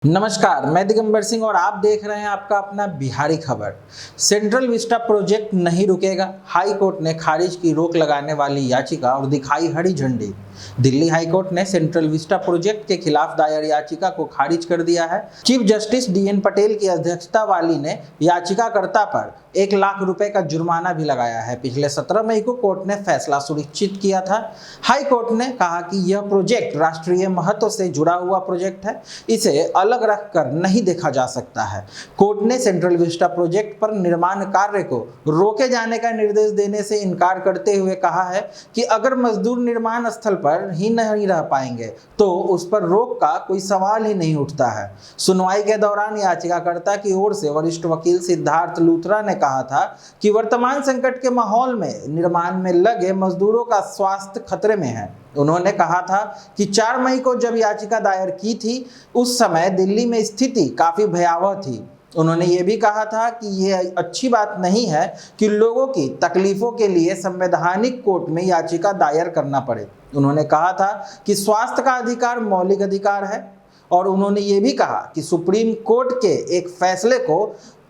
नमस्कार, मैं दिगंबर सिंह और आप देख रहे हैं आपका अपना बिहारी खबर। सेंट्रल विस्टा प्रोजेक्ट नहीं रुकेगा। हाई कोर्ट ने खारिज की रोक लगाने वाली याचिका और दिखाई हरी झंडी। दिल्ली हाई कोर्ट ने सेंट्रल विस्टा प्रोजेक्ट के खिलाफ दायर याचिका को खारिज कर दिया है। चीफ जस्टिस DN पटेल की अध्यक्षता वाली ने याचिकाकर्ता पर 1 लाख रुपए का जुर्माना भी लगाया है। पिछले 17 मई को कोर्ट ने फैसला सुनिश्चित किया था। हाई कोर्ट ने कहा कि यह प्रोजेक्ट राष्ट्रीय महत्व से जुड़ा हुआ प्रोजेक्ट है, इसे अलग रखकर नहीं देखा जा सकता है। कोर्ट ने सेंट्रल विस्टा प्रोजेक्ट पर निर्माण कार्य को रोके जाने का निर्देश देने से इनकार करते हुए कहा है कि अगर मजदूर निर्माण स्थल पर ही नहीं रह पाएंगे तो उस पर रोक का कोई सवाल ही नहीं उठता है। सुनवाई के दौरान याचिकाकर्ता की ओर से वरिष्ठ वकील सिद्धार्थ लूथरा ने कहा था कि वर्तमान संकट के माहौल में निर्माण में लगे मजदूरों का स्वास्थ्य खतरे में है। उन्होंने कहा था कि 4 मई को जब याचिका दायर की थी उस समय दिल्ली में स्थिति काफी भयावह थी। उन्होंने ये भी कहा था कि ये अच्छी बात नहीं है कि लोगों की तकलीफों के लिए संवैधानिक कोर्ट में याचिका दायर करना पड़े। उन्होंने कहा था कि स्वास्थ्य का अधिकार मौलिक अधिकार है और उन्होंने ये भी कहा कि सुप्रीम कोर्ट के एक फैसले को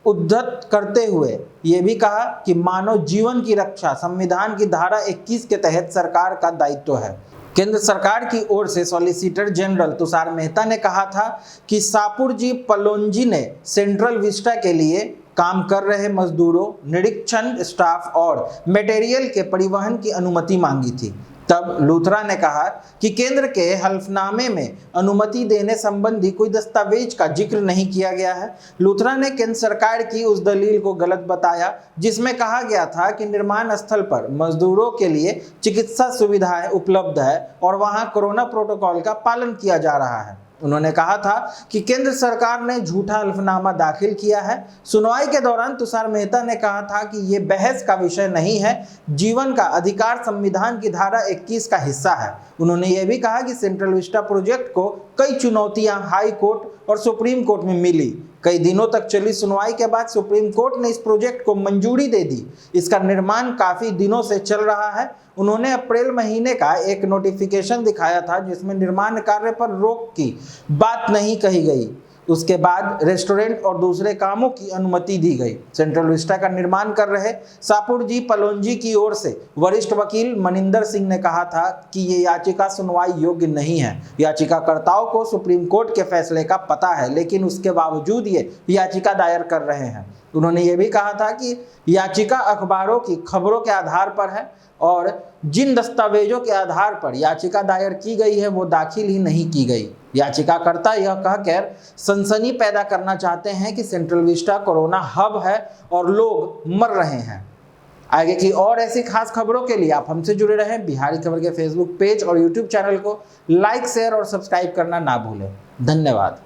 उद्धृत करते हुए ये भी कहा कि मानव जीवन की रक्षा संविधान की धारा 21 के तहत सरकार का दायित्व है। केंद्र सरकार की ओर से सॉलिसिटर जनरल तुषार मेहता ने कहा था कि सापुरजी पलोंजी ने सेंट्रल विस्टा के लिए काम कर रहे मजदूरों, निरीक्षण स्टाफ और मटेरियल के परिवहन की अनुमति मांगी थी। तब लूथरा ने कहा कि केंद्र के हल्फनामे में अनुमति देने संबंधी कोई दस्तावेज का जिक्र नहीं किया गया है। लूथरा ने केंद्र सरकार की उस दलील को गलत बताया जिसमें कहा गया था कि निर्माण स्थल पर मजदूरों के लिए चिकित्सा सुविधाएं उपलब्ध है और वहां कोरोना प्रोटोकॉल का पालन किया जा रहा है। उन्होंने कहा था कि केंद्र सरकार ने झूठा हल्फनामा दाखिल किया है। सुनवाई के दौरान तुषार मेहता ने कहा था कि ये बहस का विषय नहीं है, जीवन का अधिकार संविधान की धारा 21 का हिस्सा है। उन्होंने ये भी कहा कि सेंट्रल विस्टा प्रोजेक्ट को कई चुनौतियां हाई कोर्ट और सुप्रीम कोर्ट में मिली। कई दिनों तक चली सुनवाई के बाद सुप्रीम कोर्ट ने इस प्रोजेक्ट को मंजूरी दे दी। इसका निर्माण काफी दिनों से चल रहा है। उन्होंने अप्रैल महीने का एक नोटिफिकेशन दिखाया था जिसमें निर्माण कार्य पर रोक की बात नहीं कही गई। उसके बाद रेस्टोरेंट और दूसरे कामों की अनुमति दी गई। सेंट्रल विस्टा का निर्माण कर रहे सापुरजी पलोंजी की ओर से वरिष्ठ वकील मनिंदर सिंह ने कहा था कि ये याचिका सुनवाई योग्य नहीं है। याचिकाकर्ताओं को सुप्रीम कोर्ट के फैसले का पता है लेकिन उसके बावजूद ये याचिका दायर कर रहे हैं। उन्होंने ये भी कहा था कि याचिका अखबारों की खबरों के आधार पर है और जिन दस्तावेजों के आधार पर याचिका दायर की गई है वो दाखिल ही नहीं की गई। याचिकाकर्ता यह कहकर सनसनी पैदा करना चाहते हैं कि सेंट्रल विस्टा कोरोना हब है और लोग मर रहे हैं। आगे की और ऐसी खास खबरों के लिए आप हमसे जुड़े रहें। बिहारी खबर के फेसबुक पेज और यूट्यूब चैनल को लाइक, शेयर और सब्सक्राइब करना ना भूलें। धन्यवाद।